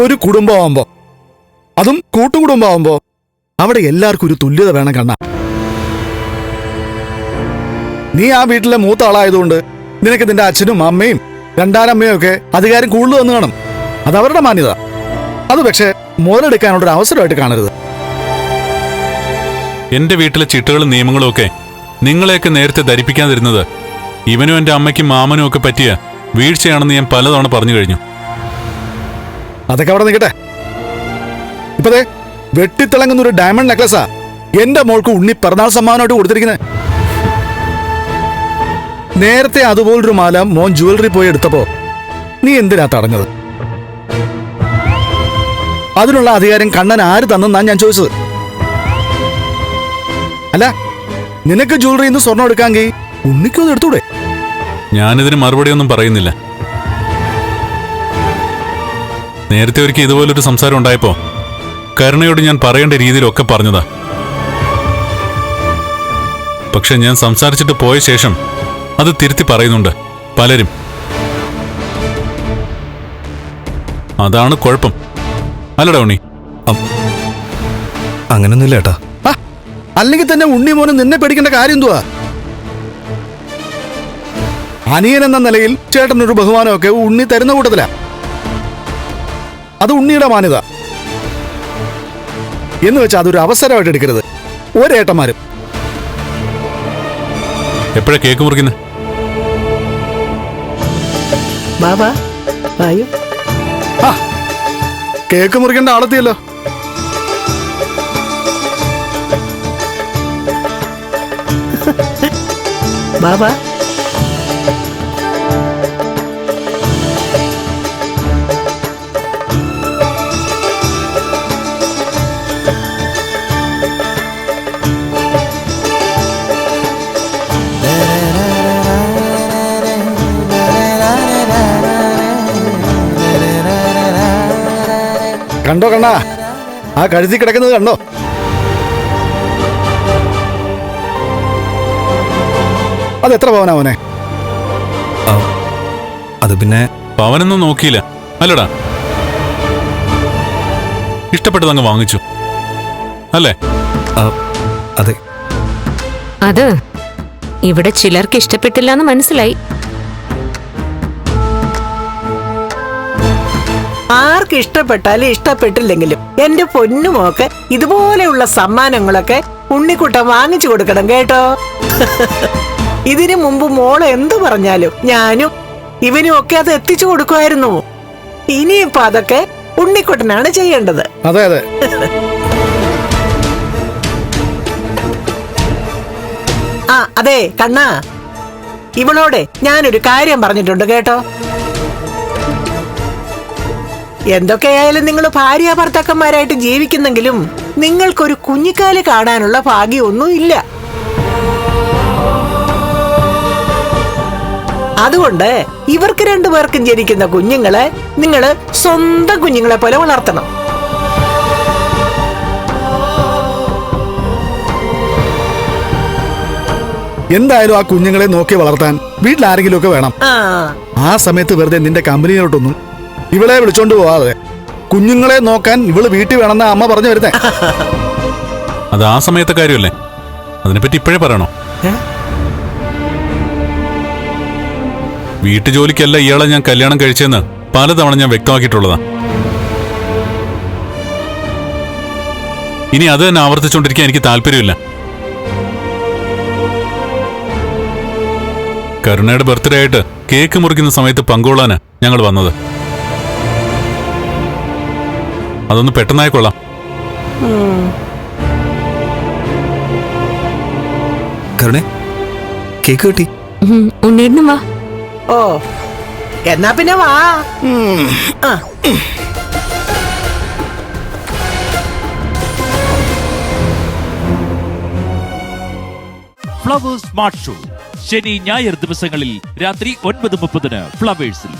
ഒരു കുടുംബമാകുമ്പോ, അതും കൂട്ടുകുടുംബമാകുമ്പോ അവിടെ എല്ലാവർക്കും ഒരു തുല്യത വേണം കണ്ണ. നീ ആ വീട്ടിലെ മൂത്ത ആളായതുകൊണ്ട് നിനക്ക് നിന്റെ അച്ഛനും അമ്മയും രണ്ടാനമ്മയും ഒക്കെ അധികാരം കൂടുതൽ വന്നു കാണും. അതവരുടെ മാന്യത. അത് പക്ഷെ മുതലെടുക്കാനുള്ളൊരു അവസരമായിട്ട് കാണരുത്. എന്റെ വീട്ടിലെ ചിട്ടകളും നിയമങ്ങളും ഒക്കെ നിങ്ങളെയൊക്കെ നേരത്തെ ധരിപ്പിക്കാതിരുന്നത് ഇവനും എന്റെ അമ്മയ്ക്കും മാമനും ഒക്കെ പറ്റിയ വീഴ്ചയാണെന്ന് ഞാൻ പലതവണ പറഞ്ഞു കഴിഞ്ഞു. അതൊക്കെ അവിടെ നിൽക്കട്ടെ. ഇപ്പതേ വെട്ടിത്തിളങ്ങുന്ന ഒരു ഡയമണ്ട് നെക്ലസാ എന്റെ മോൾക്ക് ഉണ്ണി പിറന്നാൾ സമ്മാനമായിട്ട് കൊടുത്തിരിക്കുന്നത്. നേരത്തെ അതുപോലൊരു മാല മോൻ ജുവലറി പോയി എടുത്തപ്പോ നീ എന്തിനാ തടഞ്ഞത്? അതിനുള്ള അധികാരം കണ്ണൻ ആര് തന്നെന്നാ ഞാൻ ചോദിച്ചത്. അല്ല, നിനക്ക് ജുവലറിയിൽ നിന്ന് സ്വർണം എടുക്കാമെങ്കിൽ ഉണ്ണിക്കും അത് എടുത്തൂടെ? ഞാനിതിന് മറുപടിയൊന്നും പറയുന്നില്ല. നേരത്തെ ഒരിക്കൽ ഇതുപോലൊരു സംസാരം ഉണ്ടായപ്പോ കരുണയോട് ഞാൻ പറയേണ്ട രീതിയിലൊക്കെ പറഞ്ഞതാ. പക്ഷെ ഞാൻ സംസാരിച്ചിട്ട് പോയ ശേഷം അത് തിരുത്തി പറയുന്നുണ്ട് പലരും. അതാണ് കുഴപ്പം. അല്ലടാ ഉണ്ണി? അങ്ങനൊന്നുമില്ല ഏട്ടാ. അല്ലെങ്കിൽ തന്നെ ഉണ്ണി മോനും നിന്നെ പേടിക്കേണ്ട കാര്യം എന്തുവാ? അനിയൻ എന്ന നിലയിൽ ചേട്ടനൊരു ബഹുമാനമൊക്കെ ഉണ്ണി തരുന്ന കൂട്ടത്തില. അത് ഉണ്ണിയുടെ മാന്യത എന്ന് വെച്ചാൽ അതൊരു അവസരമായിട്ട് എടുക്കരുത് ഒരേട്ടന്മാരും. എപ്പോഴാ കേക്ക് മുറിക്കുന്നത്? കേക്ക് മുറിക്കേണ്ട ആളെത്തിയല്ലോ. ബാബാ കണ്ടോ കണ്ണാ, ആ കഴുതി കിടക്കുന്നത് കണ്ടോ? അതെത്ര പവനാ മോനെ? അത് പിന്നെ പവനൊന്നും നോക്കിയില്ല അല്ലടാ. ഇഷ്ടപ്പെട്ടതങ്ങ് വാങ്ങിച്ചു അല്ലേ? അതെ. അത് ഇവിടെ ചിലർക്ക് ഇഷ്ടപ്പെട്ടില്ല എന്ന് മനസ്സിലായി. ആർക്ക് ഇഷ്ടപ്പെട്ടാലും ഇഷ്ടപ്പെട്ടില്ലെങ്കിലും എന്റെ പൊന്നുമോക്ക് ഇതുപോലെയുള്ള സമ്മാനങ്ങളൊക്കെ ഉണ്ണിക്കുട്ടൻ വാങ്ങിച്ചു കൊടുക്കണം കേട്ടോ. ഇതിനു മുമ്പ് മോള് എന്തു പറഞ്ഞാലും ഞാനും ഇവനും ഒക്കെ അത് എത്തിച്ചു കൊടുക്കുമായിരുന്നു. ഇനിയിപ്പോ അതൊക്കെ ഉണ്ണിക്കുട്ടനാണ് ചെയ്യേണ്ടത്. അതെ അതെ. അതെ കണ്ണാ, ഇവളോടെ ഞാനൊരു കാര്യം പറഞ്ഞിട്ടുണ്ട് കേട്ടോ. എന്തൊക്കെയായാലും നിങ്ങൾ ഭാര്യ ഭർത്താക്കന്മാരായിട്ട് ജീവിക്കുന്നെങ്കിലും നിങ്ങൾക്കൊരു കുഞ്ഞിക്കാല് കാണാനുള്ള ഭാഗ്യമൊന്നും ഇല്ല. അതുകൊണ്ട് ഇവർക്ക് രണ്ടുപേർക്കും ജനിക്കുന്ന കുഞ്ഞുങ്ങളെ നിങ്ങൾ സ്വന്തം കുഞ്ഞുങ്ങളെ പോലെ വളർത്തണം. എന്തായാലും ആ കുഞ്ഞുങ്ങളെ നോക്കി വളർത്താൻ വീട്ടിൽ ആരെങ്കിലും ഒക്കെ വേണം. ആ സമയത്ത് വെറുതെ നിന്റെ കമ്പനിയിലോട്ടൊന്നും ഇവളെ വിളിച്ചോണ്ട് പോവാതെ കുഞ്ഞുങ്ങളെ നോക്കാൻ ഇവള് വീട്ടിൽ വേണമെന്ന അമ്മ പറഞ്ഞു വരുന്നേ. അത് ആ സമയത്തെ കാര്യമല്ലേ, അതിനെപ്പറ്റി ഇപ്പോഴേ പറയണോ? വീട്ടുജോലിക്കല്ല ഇയാളെ ഞാൻ കല്യാണം കഴിച്ചെന്ന് പലതവണ ഞാൻ വ്യക്തമാക്കിയിട്ടുള്ളതാ. ഇനി അത് തന്നെ ആവർത്തിച്ചുകൊണ്ടിരിക്കാൻ എനിക്ക് താല്പര്യമില്ല. കരുണയുടെ ബർത്ത്ഡേ ആയിട്ട് കേക്ക് മുറിക്കുന്ന സമയത്ത് പങ്കുകൊള്ളാനാ ഞങ്ങൾ വന്നത്. അതൊന്ന് പെട്ടെന്നായി കൊള്ളാം. കരുണേ, കേക്ക് കിട്ടി. ഉണ്ണീടും വാ. ഓ എന്നാ പിന്നെ വാ. ഫ്ലവേഴ്സ് സ്മാർട്ട് ഷോ ശനി ഞായർ ദിവസങ്ങളിൽ രാത്രി 9:30 ഫ്ലവേഴ്സിൽ.